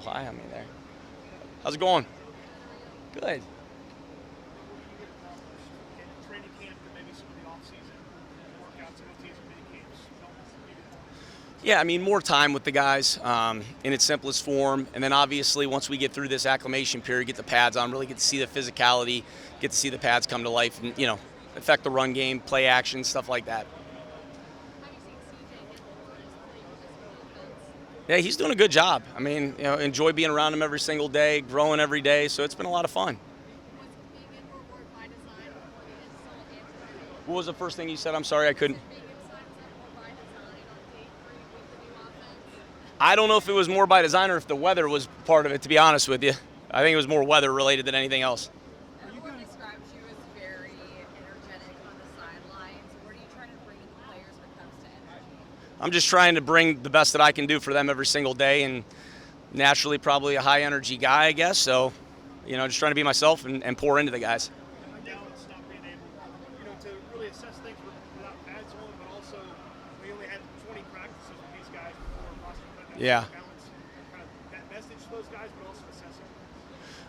high on me there. How's it going? Good. Training camp and maybe some of the off-season workouts and OTs and mini camps. Yeah, I mean, more time with the guys in its simplest form. And then obviously once we get through this acclimation period, get the pads on, really get to see the physicality, get to see the pads come to life and, affect the run game, play action, stuff like that. Yeah, he's doing a good job. I mean, enjoy being around him every single day, growing every day. So it's been a lot of fun. What was the first thing you said? I'm sorry, I couldn't. I don't know if it was more by design or if the weather was part of it, to be honest with you. I think it was more weather related than anything else. Everyone describes you as very energetic on the sidelines. What are you trying to bring to the players when it comes to energy? I'm just trying to bring the best that I can do for them every single day, and naturally probably a high energy guy, I guess. So, just trying to be myself and pour into the guys. Now it's not being able, to really assess things without pads on, but also we only had 20 practices with these guys before roster. Yeah. Balance kind of that message to those guys, but also assessing.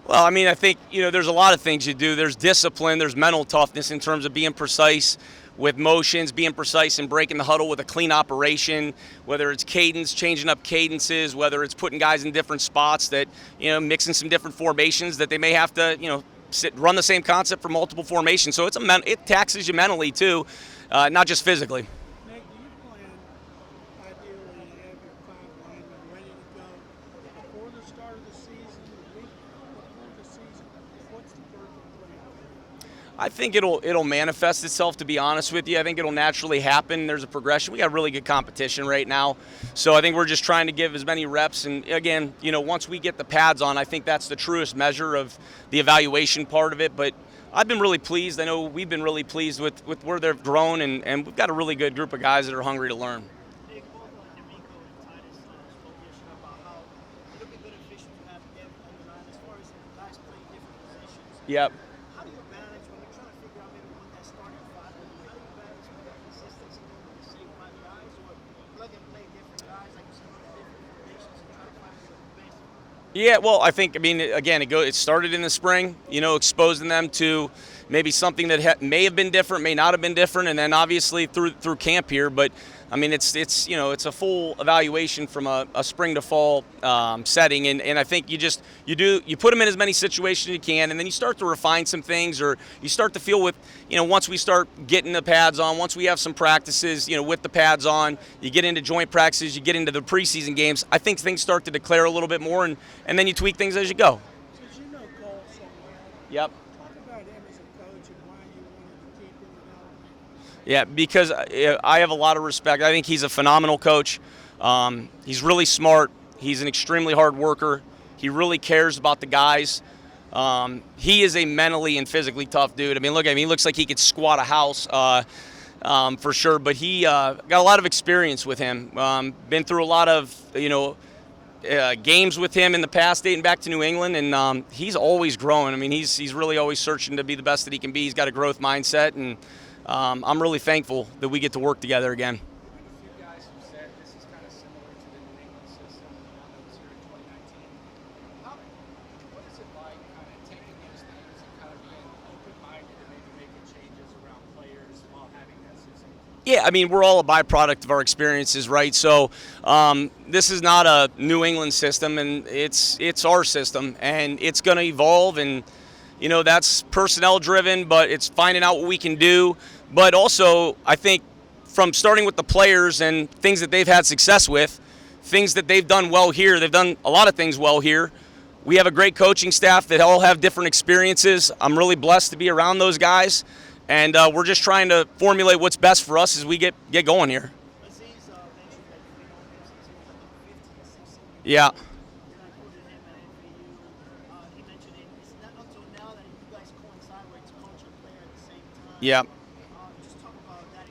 Well, I mean, I think, there's a lot of things you do. There's discipline, there's mental toughness in terms of being precise with motions, being precise and breaking the huddle with a clean operation, whether it's cadence, changing up cadences, whether it's putting guys in different spots that, mixing some different formations that they may have to, run the same concept for multiple formations. So it taxes you mentally too, not just physically. Nick, do you plan ideally to have your 5 linemen ready to go before the start of the season, the week before the season? What's the perfect plan? I think it'll manifest itself, to be honest with you. I think it'll naturally happen. There's a progression. We got really good competition right now. So I think we're just trying to give as many reps. And again, once we get the pads on, I think that's the truest measure of the evaluation part of it. But I've been really pleased. I know we've been really pleased with where they've grown, and we've got a really good group of guys that are hungry to learn. Nick, both on D'Amico and Titus spoke yesterday about how it'll be beneficial to have depth on the line as far as guys playing different positions. Yep. How do you balance when you're trying to figure out maybe what that starting five will be? How do you balance with that consistency with the same 5 guys, or plug and play different guys like you said, different formations and try to find the best? Yeah, well, again, it started in the spring, exposing them to maybe something that may have been different, may not have been different, and then obviously through camp here. But I mean, it's a full evaluation from a spring to fall setting, and I think you put them in as many situations as you can, and then you start to refine some things, or you start to feel with, once we start getting the pads on, once we have some practices, with the pads on, you get into joint practices, you get into the preseason games. I think things start to declare a little bit more, and then you tweak things as you go. Since you know Cole so well, Yep. talk about him as a coach and why you wanted to keep him in Alabama. Yeah, because I have a lot of respect. I think he's a phenomenal coach. He's really smart. He's an extremely hard worker. He really cares about the guys. He is a mentally and physically tough dude. I mean, look at him. He looks like he could squat a house for sure. But he got a lot of experience with him. Been through a lot of, games with him in the past, dating back to New England, and he's always growing. I mean, he's really always searching to be the best that he can be. He's got a growth mindset, and I'm really thankful that we get to work together again. A few guys have said this is kind of similar to the New England system that was here in 2019. What is it like kind of taking those things and kind of being open-minded and maybe making changes around players while having that system? Yeah, I mean, we're all a byproduct of our experiences, right? So this is not a New England system, and it's our system, and it's going to evolve, and that's personnel driven, but it's finding out what we can do. But also, I think from starting with the players and things that they've had success with, things that they've done well here, they've done a lot of things well here. We have a great coaching staff that all have different experiences. I'm really blessed to be around those guys, and we're just trying to formulate what's best for us as we get going here. Aziz mentioned that you've been on him since he was like 15, 16. Yeah. You're not including him at NBU. He mentioned it's not until now that you guys coincide where it's coach and player at the same time. Yeah. Just talk about that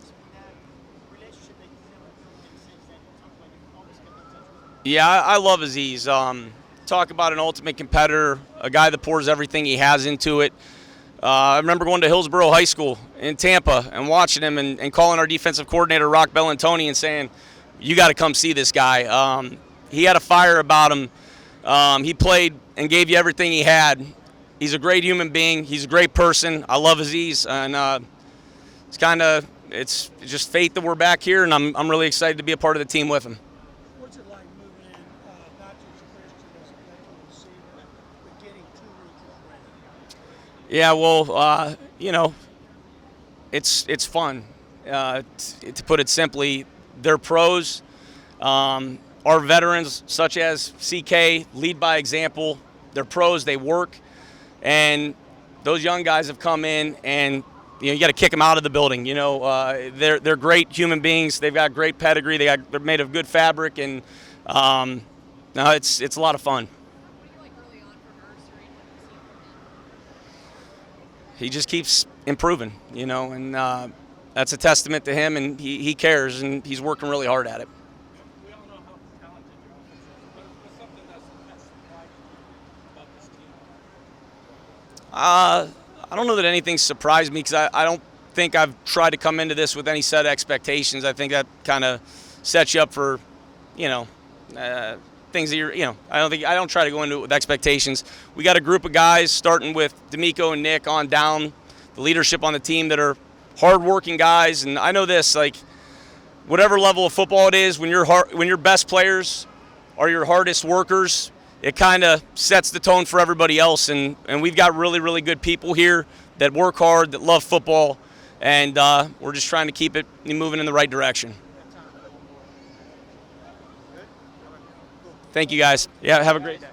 relationship that you've never built in the sense that you talk about you always kept in touch with him. Yeah, I love Aziz. Talk about an ultimate competitor, a guy that pours everything he has into it. I remember going to Hillsborough High School in Tampa and watching him and calling our defensive coordinator, Rock Bellantoni, and saying, you got to come see this guy. He had a fire about him He played and gave you everything he had. He's a great human being. He's a great person. I love Aziz, and it's just fate that we're back here, and I'm really excited to be a part of the team with him. What's it like moving in, not just Christian as a veteran receiver, but getting two rookies ready? Yeah, well, it's fun. To put it simply, they're pros. Our veterans, such as CK, lead by example. They're pros. They work, and those young guys have come in, and you got to kick them out of the building. They're great human beings. They've got great pedigree. They're made of good fabric, and no, it's a lot of fun. What do you like early on for nursery and what you've seen from him? He just keeps improving, and that's a testament to him, and he cares, and he's working really hard at it. We all know how talented your offense is, but what's something that's surprised you about this team? I don't know that anything surprised me because I don't think I've tried to come into this with any set expectations. I think that kind of sets you up for, things that I don't try to go into it with expectations. We got a group of guys starting with D'Amico and Nick on down, the leadership on the team that are hardworking guys, and I know this, like, whatever level of football it is, when your best players are your hardest workers, it kind of sets the tone for everybody else. And we've got really, really good people here that work hard, that love football, and we're just trying to keep it moving in the right direction. Thank you, guys. Yeah, have a great day.